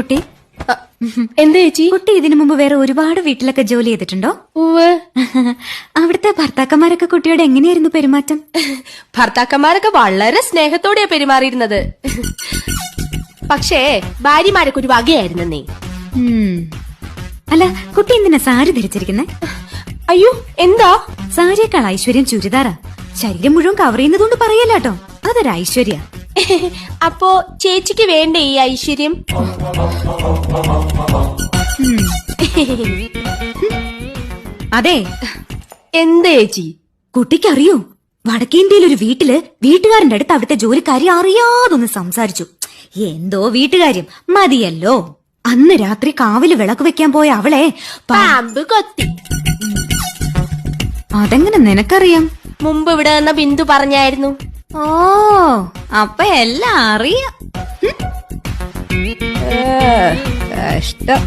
കുട്ടി? എന്താ ചേച്ചി? കുട്ടി ഇതിനു മുമ്പ് വേറെ ഒരുപാട് വീട്ടിലൊക്കെ ജോലി ചെയ്തിട്ടുണ്ടോ? ഉവ്വ്. അവിടുത്തെ ഭർത്താക്കന്മാരൊക്കെ കുട്ടിയോട് എങ്ങനെയായിരുന്നു പെരുമാറ്റം? ഭർത്താക്കന്മാരൊക്കെ വളരെ സ്നേഹത്തോടെയാ പെരുമാറിയിരുന്നത്. പക്ഷേ ഭാര്യമാരൊക്കെ ഒരു വകയായിരുന്നേ. അല്ല, കുട്ടി എന്തിനാ സാരി ധരിച്ചിരിക്കുന്നെ? അയ്യോ, എന്താ? സാരിയേക്കാൾ ഐശ്വര്യം ചുരിദാറാ. ശരീരം മുഴുവൻ കവർ ചെയ്യുന്നതുകൊണ്ട് പറയല്ലോ, അതൊരു ഐശ്വര്യ. അപ്പോ ചേച്ചിക്ക് വേണ്ടേ ഈ ഐശ്വര്യം? അതെ. എന്താ ചേച്ചി? കുട്ടിക്കറിയോ, വടക്കേന്ത്യയിൽ ഒരു വീട്ടില് വീട്ടുകാരന്റെ അടുത്ത് അവിടുത്തെ ജോലിക്കാരി അറിയാതൊന്ന് സംസാരിച്ചു. എന്തോ വീട്ടുകാര്യം മതിയല്ലോ. അന്ന് രാത്രി കാവില് വിളക്ക് വെക്കാൻ പോയ അവളെ പാമ്പ് കൊത്തി. അതെങ്ങനെ നിനക്കറിയാം? മുമ്പ് ഇവിടെ വന്ന ബിന്ദു പറഞ്ഞായിരുന്നു. ഓ, അപ്പൊ എല്ലാം അറിയാം. കഷ്ടം.